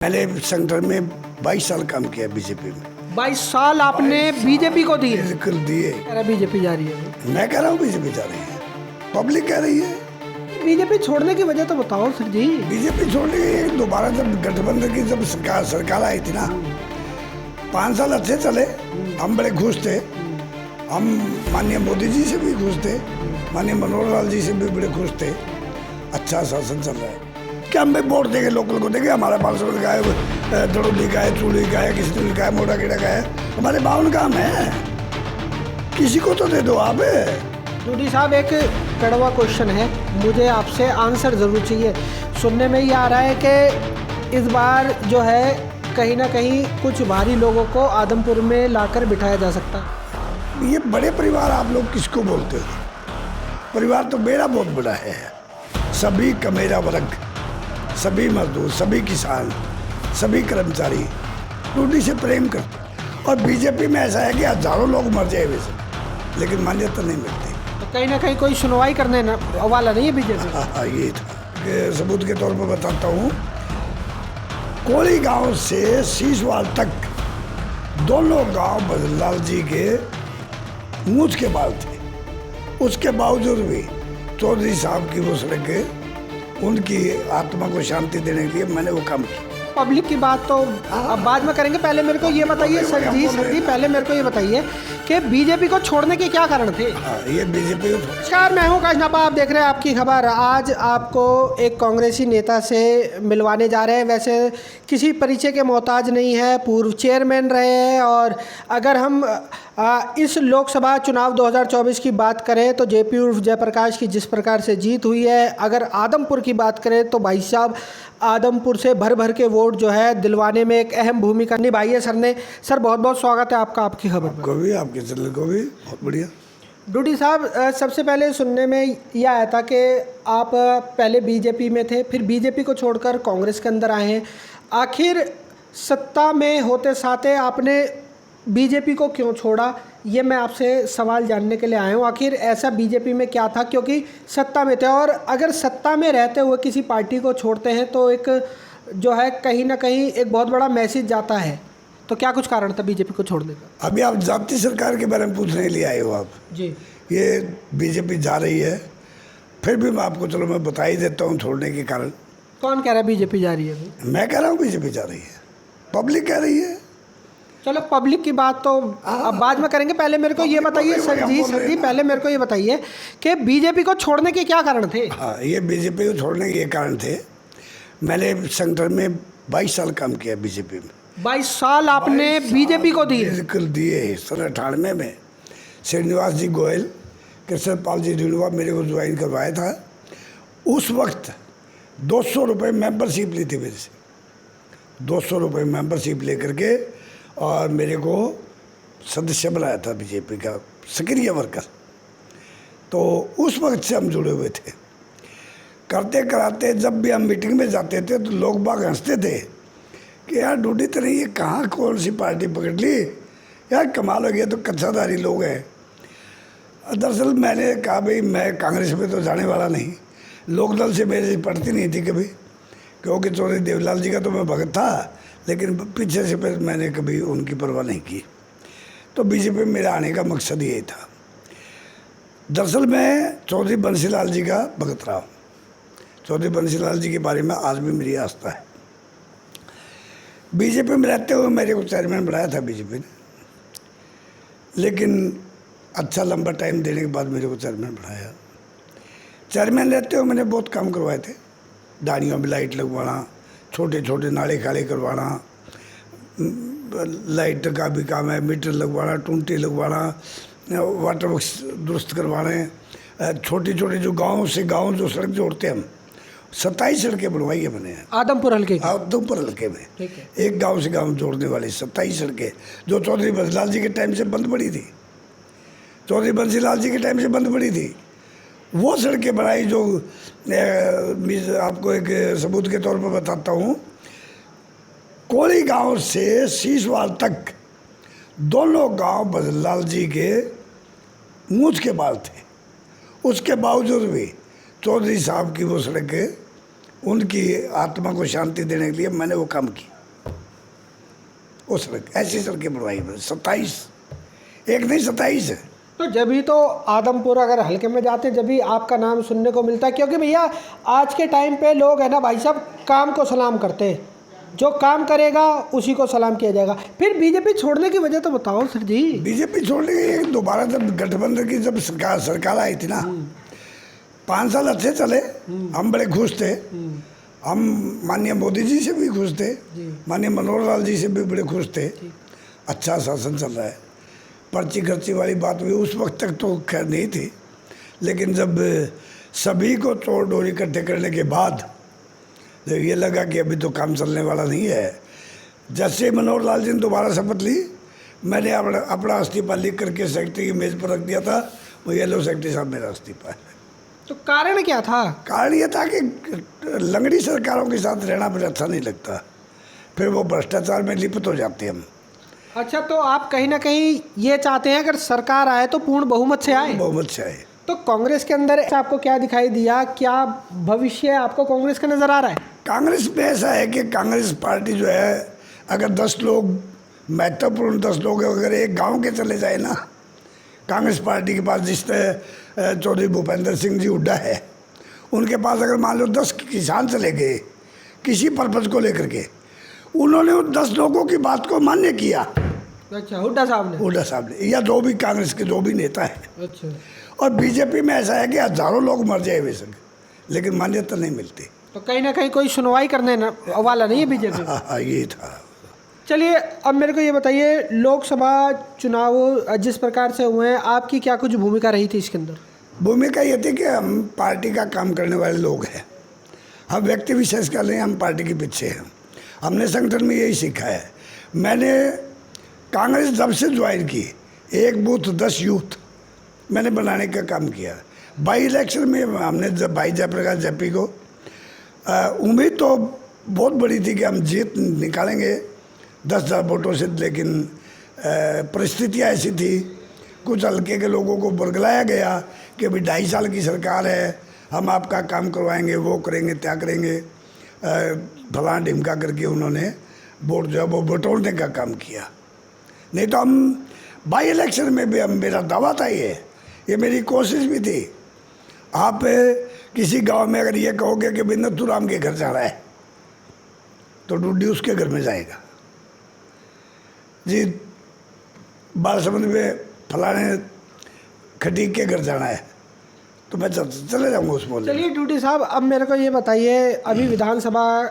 मैंने सेंटर में 22 साल काम किया बीजेपी में। 22 साल आपने बीजेपी को दिए। बिल्कुल दिए। कह रहा बीजेपी जा रही है। मैं कह रहा हूँ बीजेपी जा रही है, पब्लिक कह रही है। बीजेपी छोड़ने की वजह तो बताओ सर जी। बीजेपी छोड़ने की दोबारा जब गठबंधन की जब सरकार आई थी ना, 5 साल अच्छे चले, हम बड़े खुश थे। हम माननीय मोदी जी से भी खुश थे, माननीय मनोहर लाल जी से भी बड़े खुश थे। अच्छा शासन चल रहा है। क्या हम वोट देंगे, लोकल को देंगे? हमारा 500 का है, दड़ोली का है, चूड़ी का है, किसी का है, मोटा कीड़ा का है, हमारे 52 काम है। किसी को तो दे दो आप। डूडी साहब, एक कड़वा क्वेश्चन है, मुझे आपसे आंसर ज़रूर चाहिए। सुनने में ये आ रहा है कि इस बार जो है कहीं ना कहीं कुछ भारी लोगों को आदमपुर में लाकर बिठाया जा सकता है। ये बड़े परिवार आप लोग किसको बोलते हो? परिवार तो मेरा बहुत बड़ा है। सभी का मेरा वर्ग, सभी मजदूर, सभी किसान, सभी कर्मचारी टूटी से प्रेम करते। और बीजेपी में ऐसा है कि हजारों लोग मर जाए वैसे, लेकिन मान्यता नहीं मिलती। तो कहीं ना कहीं कोई सुनवाई करने वाला नहीं है बीजेपी। हाँ, ये था कि सबूत के तौर पर बताता हूँ। कोली गांव से शीशवाल तक दोनों गांव भजनलाल जी के मूछ के बाल थे। उसके बावजूद भी चौधरी साहब की वो सड़कें, उनकी आत्मा को शांति देने के लिए मैंने वो काम किया। पब्लिक की बात तो अब बाद में करेंगे, पहले मेरे को ये बताइए सर जी पहले मेरे को ये बताइए कि बीजेपी को छोड़ने के क्या कारण थे? ये बीजेपी। नमस्कार, मैं हूँ काशनापा, आप देख रहे हैं आपकी खबर। आज आपको एक कांग्रेसी नेता से मिलवाने जा रहे हैं। वैसे किसी परिचय के मोहताज नहीं है, पूर्व चेयरमैन रहे हैं। और अगर हम इस लोकसभा चुनाव 2024 की बात करें तो जेपी उर्फ जयप्रकाश की जिस प्रकार से जीत हुई है, अगर आदमपुर की बात करें तो भाई साहब आदमपुर से भर भर के वोट जो है दिलवाने में एक अहम भूमिका निभाई है सर ने। सर बहुत बहुत स्वागत है आपका आपकी खबर पर। को भी, आपके चैनल को भी बहुत बढ़िया। डूडी साहब, सबसे पहले सुनने में यह आया था कि आप पहले बीजेपी में थे, फिर बीजेपी को छोड़कर कांग्रेस के अंदर आए हैं। आखिर सत्ता में होते साथे आपने बीजेपी को क्यों छोड़ा, ये मैं आपसे सवाल जानने के लिए आया हूँ। आखिर ऐसा बीजेपी में क्या था, क्योंकि सत्ता में थे, और अगर सत्ता में रहते हुए किसी पार्टी को छोड़ते हैं तो एक जो है कहीं ना कहीं एक बहुत बड़ा मैसेज जाता है। तो क्या कुछ कारण था बीजेपी को छोड़ने का? अभी आप जाति सरकार के बारे में पूछने के लिए आए हो आप जी। ये बीजेपी जा रही है, फिर भी मैं आपको चलो मैं बता ही देता हूँ छोड़ने के कारण। कौन कह रहा है बीजेपी जा रही है अभी? मैं कह रहा हूँ बीजेपी जा रही है, पब्लिक कह रही है। चलो पब्लिक की बात तो अब बाद में करेंगे, पहले मेरे को ये बताइए सर जी पहले मेरे को ये बताइए कि बीजेपी को छोड़ने के क्या कारण थे? हाँ, ये बीजेपी को छोड़ने के ये कारण थे। मैंने सेंटर में 22 साल काम किया बीजेपी में। 22 साल आपने बीजेपी को दिए? बिल्कुल दिए। सन 98 में श्रीनिवास जी गोयल, कृष्ण पाल जी ढिलवा मेरे को ज्वाइन करवाया था। उस वक्त 200 रुपये मेम्बरशिप ली थी मेरे से, 200 रुपये मेम्बरशिप लेकर के, और मेरे को सदस्य बनाया था बीजेपी का सक्रिय वर्कर। तो उस वक्त से हम जुड़े हुए थे। करते कराते जब भी हम मीटिंग में जाते थे तो लोग बाग हंसते थे कि यार डूडी तरह ये कहाँ कौन सी पार्टी पकड़ ली यार, कमाल हो गया, तो कच्चाधारी लोग हैं। दरअसल मैंने कहा भाई मैं कांग्रेस में तो जाने वाला नहीं, लोकदल से मेरी पड़ती नहीं थी कभी, क्योंकि चौधरी देवलाल जी का तो मैं भगत था, लेकिन पीछे से फिर मैंने कभी उनकी परवाह नहीं की। तो बीजेपी में मेरा आने का मकसद यही था। दरअसल मैं चौधरी बंसीलाल जी का भगत रहा हूँ। चौधरी बंसीलाल जी के बारे में आज भी मेरी आस्था है। बीजेपी में रहते हुए मेरे को चेयरमैन बनाया था बीजेपी ने, लेकिन अच्छा लंबा टाइम देने के बाद मेरे को चेयरमैन बनाया। चेयरमैन रहते हुए मैंने बहुत काम करवाए थे। दाड़ियों में लाइट लगवाना, छोटे छोटे नाले खाले करवाना, लाइट का भी काम है, मीटर लगवाना, टूंटी लगवाना, वाटर बॉक्स दुरुस्त करवाने, छोटी छोटी जो गांव से गांव जो सड़क जोड़ते हैं हम, 27 सड़कें बनवाई है मैंने आदमपुर हल्के की? आदमपुर हल्के में ठीक है। एक गांव से गांव जोड़ने वाली 27 सड़कें जो चौधरी बंसीलाल जी के टाइम से बंद पड़ी थी, चौधरी बंसीलाल जी के टाइम से बंद पड़ी थी, वो सड़कें बनाई। जो आपको एक सबूत के तौर पर बताता हूँ। कोली गांव से शीशवाल तक दोनों गांव भजनलाल जी के मूछ के बाल थे। उसके बावजूद भी चौधरी साहब की वो सड़कें उनकी आत्मा को शांति देने के लिए मैंने वो काम की। वो सड़क, ऐसी सड़कें बनवाई मैंने 27, एक नहीं 27 है। तो जब ही तो आदमपुर अगर हल्के में जाते हैं, जब भी आपका नाम सुनने को मिलता है, क्योंकि भैया आज के टाइम पे लोग है ना भाई साहब, काम को सलाम करते हैं, जो काम करेगा उसी को सलाम किया जाएगा। फिर बीजेपी छोड़ने की वजह तो बताओ सर जी। बीजेपी छोड़ने की दोबारा जब गठबंधन की जब सरकार आई थी ना, 5 साल अच्छे चले, हम बड़े खुश थे। हम माननीय मोदी जी से भी खुश थे, माननीय मनोहर लाल जी से भी बड़े खुश थे। अच्छा शासन चल रहा है। पर्ची खर्ची वाली बात भी उस वक्त तक तो खैर नहीं थी, लेकिन जब सभी को चोर डोरी इकट्ठे करने के बाद जब ये लगा कि अभी तो काम चलने वाला नहीं है, जैसे मनोहर लाल जी ने दोबारा शपथ ली, मैंने अपना इस्तीफा लिख करके सेक्रेटरी की मेज़ पर रख दिया था। वो येलो सेक्रेटरी साहब मेरा इस्तीफा है। तो कारण क्या था? कारण ये था कि लंगड़ी सरकारों के साथ रहना मुझे अच्छा नहीं लगता, फिर वो भ्रष्टाचार में लिप्त हो जाते हैं हम। अच्छा, तो आप कहीं ना कहीं ये चाहते हैं अगर सरकार आए तो पूर्ण बहुमत से आए? बहुमत से आए। तो कांग्रेस के अंदर आपको क्या दिखाई दिया, क्या भविष्य आपको कांग्रेस का नजर आ रहा है? कांग्रेस में ऐसा है कि कांग्रेस पार्टी जो है, अगर 10 लोग महत्वपूर्ण 10 लोग अगर एक गांव के चले जाए ना, कांग्रेस पार्टी के पास जिसने चौधरी भूपेंद्र सिंह जी हुड्डा है, उनके पास अगर मान लो 10 किसान चले गए किसी पर्पज़ को लेकर के, उन्होंने उन 10 लोगों की बात को मान्य किया। अच्छा, हुड्डा साहब ने या जो भी कांग्रेस के जो भी नेता है। अच्छा। और बीजेपी में ऐसा है कि हजारों लोग मर जाए बेशक, लेकिन मान्यता नहीं मिलती। तो कहीं ना कहीं कोई सुनवाई करने वाला नहीं है बीजेपी। हाँ, ये था। चलिए, अब मेरे को ये बताइए, लोकसभा चुनाव जिस प्रकार से हुए हैं, आपकी क्या कुछ भूमिका रही थी इसके अंदर? भूमिका ये थी कि हम पार्टी का काम करने वाले लोग हैं, हम व्यक्ति विशेष का नहीं, हम पार्टी के पीछे हैं। हमने संगठन में यही सीखा है। मैंने कांग्रेस जब से ज्वाइन की, 1 बूथ 10 यूथ मैंने बनाने का काम किया। बाई इलेक्शन में हमने जब भाई जयप्रकाश जेपी को उम्मीद तो बहुत बड़ी थी कि हम जीत निकालेंगे 10,000 वोटों से, लेकिन परिस्थितियाँ ऐसी थी, कुछ हल्के के लोगों को बरगलाया गया कि अभी 2.5 साल की सरकार है, हम आपका काम करवाएंगे, वो करेंगे, क्या करेंगे, फलां ढिमका करके उन्होंने वोट जो है वो बटोरने का काम किया। नहीं तो हम बाई इलेक्शन में भी हम, मेरा दावा था, ये मेरी कोशिश भी थी। आप किसी गांव में अगर ये कहोगे कि भाई नथुराम के घर जा रहा है, तो डूडी उसके घर में जाएगा जी। बालसमंद में फलाने खटीक के घर जाना है, तो मैं चले जाऊँगा उस मोहल्ले। चलिए ड्यूटी साहब, अब मेरे को ये बताइए, अभी विधानसभा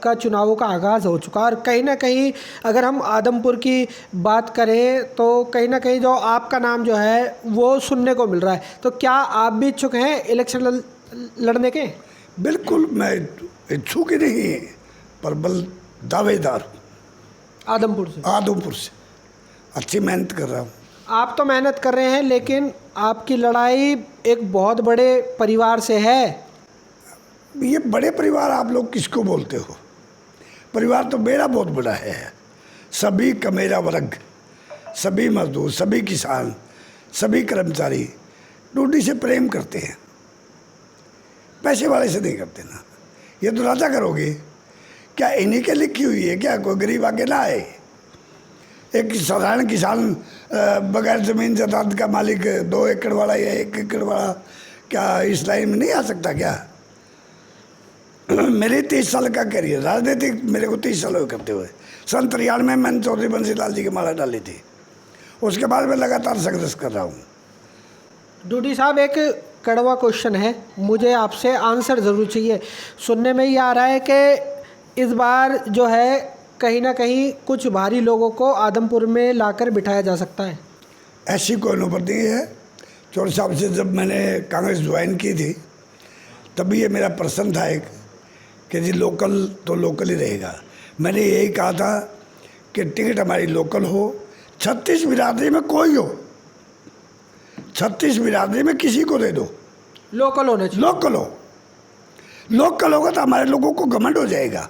का चुनावों का आगाज़ हो चुका, और कहीं ना कहीं अगर हम आदमपुर की बात करें तो कहीं ना कहीं जो आपका नाम जो है वो सुनने को मिल रहा है, तो क्या आप भी इच्छुक हैं इलेक्शन लड़ने के? बिल्कुल, मैं इच्छुक ही नहीं, प्रबल दावेदार हूँ। आदमपुर से अच्छी मेहनत कर रहा हूँ। आप तो मेहनत कर रहे हैं, लेकिन आपकी लड़ाई एक बहुत बड़े परिवार से है। ये बड़े परिवार आप लोग किसको बोलते हो? परिवार तो मेरा बहुत बड़ा है। सभी कमेरा वर्ग, सभी मजदूर, सभी किसान, सभी कर्मचारी डूडी से प्रेम करते हैं, पैसे वाले से नहीं करते ना। ये तो राजा करोगे क्या? इन्हीं के लिखी हुई है क्या? कोई गरीब आगे ना आए? एक साधारण किसान बगैर ज़मीन जायदाद का मालिक 2 एकड़ वाला या 1 एकड़ वाला क्या इस लाइन में नहीं आ सकता क्या? मेरे 30 साल का करियर राजनीतिक, मेरे को 30 साल हुए करते हुए। सन 93 में मैंने चौधरी बंसी लाल जी की माला डाली थी, उसके बाद मैं लगातार संघर्ष कर रहा हूँ। डूडी साहब, एक कड़वा क्वेश्चन है, मुझे आपसे आंसर ज़रूर चाहिए। सुनने में ये आ रहा है कि इस बार जो है कहीं ना कहीं कुछ भारी लोगों को आदमपुर में लाकर बिठाया जा सकता है। ऐसी कोई नौबत नहीं है। चौधरी साहब से जब मैंने कांग्रेस ज्वाइन की थी, तभी ये मेरा प्रश्न था एक कि जी लोकल तो लोकल ही रहेगा। मैंने यही कहा था कि टिकट हमारी लोकल हो, 36 बिरादरी में कोई हो, 36 बिरादरी में किसी को दे दो, लोकल होना चाहिए। लोकल होगा तो हमारे लोगों को घमंड हो जाएगा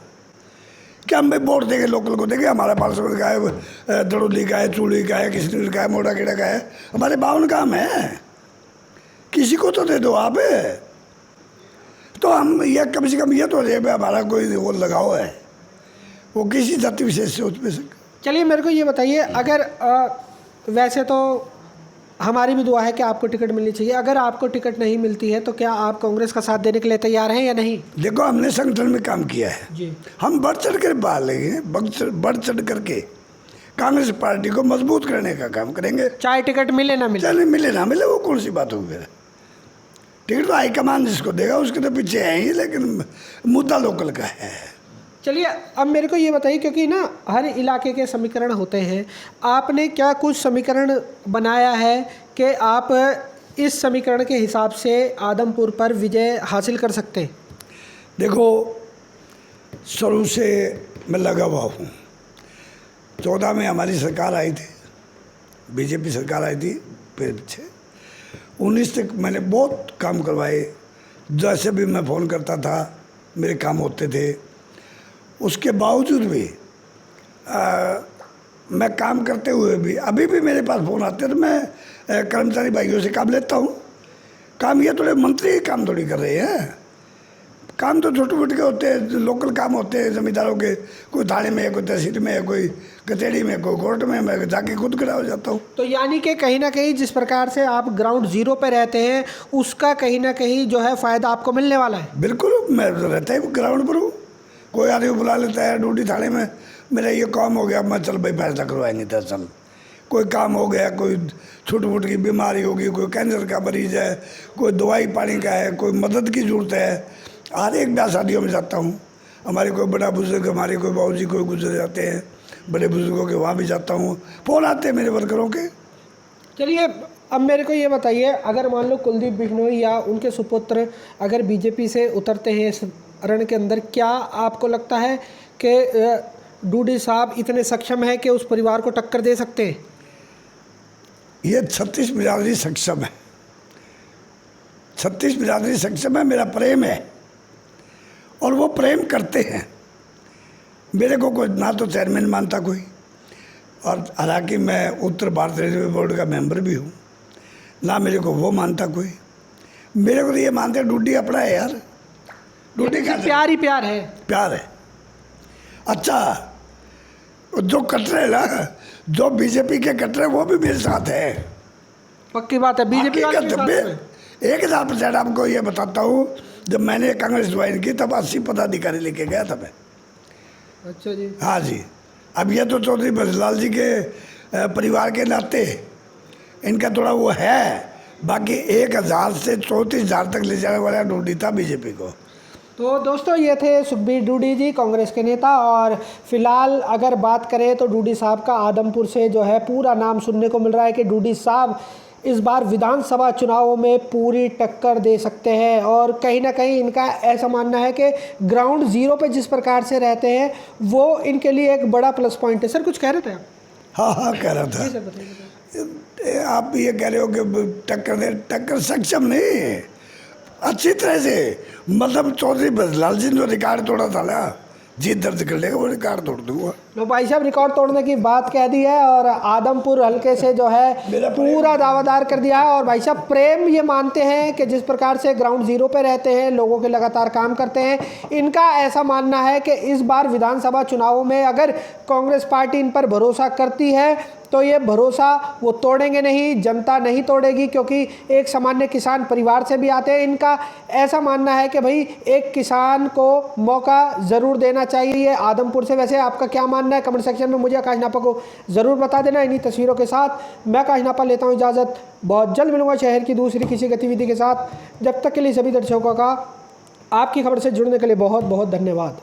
कि हम भाई वोट देंगे, लोकल को देंगे। हमारा बालसमंद का है, दड़ोली का है, चूड़ी का है, किशनगढ़ का है, मोड़ाखेड़ा का है, हमारे 52 काम है, किसी को तो दे दो आप। तो हम ये कम से कम ये तो जेब में हमारा कोई वो लगाव है, वो किसी जाति विशेष से उसमें से। चलिए मेरे को ये बताइए, अगर वैसे तो हमारी भी दुआ है कि आपको टिकट मिलनी चाहिए, अगर आपको टिकट नहीं मिलती है तो क्या आप कांग्रेस का साथ देने के लिए तैयार हैं या नहीं? देखो, हमने संगठन में काम किया है जी। हम बढ़ चढ़ कर बाहर लेंगे, बढ़ चढ़ करके कांग्रेस पार्टी को मजबूत करने का काम करेंगे, चाहे टिकट मिले ना मिले। चले मिले ना मिले वो कौन सी बात होगी फिर। टिकट तो हाईकमान जिसको देगा उसके तो पीछे है ही, लेकिन मुद्दा लोकल का है। चलिए अब मेरे को ये बताइए, क्योंकि ना हर इलाके के समीकरण होते हैं, आपने क्या कुछ समीकरण बनाया है कि आप इस समीकरण के हिसाब से आदमपुर पर विजय हासिल कर सकते हैं? देखो, शुरू से मैं लगा हुआ हूँ। 14 में हमारी सरकार आई थी, बीजेपी सरकार आई थी, फिर पीछे 19 तक मैंने बहुत काम करवाए। जैसे भी मैं फ़ोन करता था मेरे काम होते थे। उसके बावजूद भी मैं काम करते हुए भी अभी भी मेरे पास फ़ोन आते हैं तो मैं कर्मचारी भाइयों से काम लेता हूँ। काम ये थोड़े मंत्री काम थोड़ी कर रहे हैं, काम तो छोटे मोटे के होते हैं, लोकल काम होते हैं जमींदारों के। कोई थाने में है, कोई तहसील में है, कोई कचहरी में, कोई कोर्ट में, मैं जाके खुद खड़ा हो जाता हूँ। तो यानी कि कहीं ना कहीं जिस प्रकार से आप ग्राउंड जीरो पे रहते हैं उसका कहीं ना कहीं जो है फ़ायदा आपको मिलने वाला है। बिल्कुल, मैं रहता ही ग्राउंड पर हूँ। कोई आदमी बुला लेता है ड्यूटी थाने में, मेरा ये काम हो गया, मैं चल भाई फैसला करवाएंगे तो चल। कोई काम हो गया, कोई छोटी मोटी की बीमारी होगी, कोई कैंसर का मरीज है, कोई दवाई पानी का है, कोई मदद की ज़रूरत है। हर एक ब्याह शादियों में जाता हूँ। हमारे कोई बड़ा बुजुर्ग, हमारे कोई बाबूजी कोई गुजर जाते हैं, बड़े बुजुर्गों के वहाँ भी जाता हूँ। फ़ोन आते हैं मेरे वर्करों के। चलिए अब मेरे को ये बताइए, अगर मान लो कुलदीप बिश्नोई या उनके सुपुत्र अगर बीजेपी से उतरते हैं इस रण के अंदर, क्या आपको लगता है कि डूडी साहब इतने सक्षम है कि उस परिवार को टक्कर दे सकते हैं? ये 36 बिरादरी सक्षम है, 36 बिरादरी सक्षम है। मेरा प्रेम है और वो प्रेम करते हैं। मेरे को कोई ना तो चेयरमैन मानता कोई, और हालांकि मैं उत्तर भारत रेलवे बोर्ड का मेंबर भी हूँ, ना मेरे को वो मानता कोई। मेरे को तो ये मानते हैं डूडी अपना है यार, डूडी का प्यार ही प्यार है। प्यार है। अच्छा, जो कटरे ना, जो बीजेपी के कटरे वो भी मेरे साथ है। पक्की बात है, बीजेपी वाले के साथ में। 1000% आपको ये बताता हूँ, जब मैंने कांग्रेस ज्वाइन की तब 80 पदाधिकारी लेके गया था मैं। अच्छा जी। हाँ जी। अब ये तो चौधरी बंसीलाल जी के परिवार के नाते इनका थोड़ा वो है, बाकी 1000 से 34,000 तक ले जाने वाला डूडी था बीजेपी को। तो दोस्तों, ये थे सुखबीर डूडी जी, कांग्रेस के नेता। और फिलहाल अगर बात करें तो डूडी साहब का आदमपुर से जो है पूरा नाम सुनने को मिल रहा है कि डूडी साहब इस बार विधानसभा चुनावों में पूरी टक्कर दे सकते हैं। और कहीं ना कहीं इनका ऐसा मानना है कि ग्राउंड जीरो पे जिस प्रकार से रहते हैं वो इनके लिए एक बड़ा प्लस पॉइंट है। सर कुछ कह रहे थे आप? हाँ, कह रहा था। जी सर, बताइए। आप ये कह रहे हो कि टक्कर दे, टक्कर सक्षम नहीं, अच्छी तरह से। मतलब चौधरी बंसीलाल जी ने जो रिकॉर्ड तोड़ा था ना, जीत दर्ज कर लेगा, वो रिकॉर्ड तोड़ दूंगा। लो भाई साहब, रिकॉर्ड तोड़ने की बात कह दी है और आदमपुर हल्के से जो है पूरा दावादार कर दिया है। और भाई साहब प्रेम ये मानते हैं कि जिस प्रकार से ग्राउंड जीरो पे रहते हैं, लोगों के लगातार काम करते हैं, इनका ऐसा मानना है कि इस बार विधानसभा चुनावों में अगर कांग्रेस पार्टी इन पर भरोसा करती है तो ये भरोसा वो तोड़ेंगे नहीं, जनता नहीं तोड़ेगी, क्योंकि एक सामान्य किसान परिवार से भी आते हैं। इनका ऐसा मानना है कि भाई एक किसान को मौका ज़रूर देना चाहिए आदमपुर से। वैसे आपका क्या मानना है कमेंट सेक्शन में मुझे आकाश नापा को ज़रूर बता देना। इन्हीं तस्वीरों के साथ मैं आकाश नापा लेता हूँ इजाज़त। बहुत जल्द मिलूंगा शहर की दूसरी किसी गतिविधि के साथ। जब तक के लिए सभी दर्शकों का आपकी खबर से जुड़ने के लिए बहुत बहुत धन्यवाद।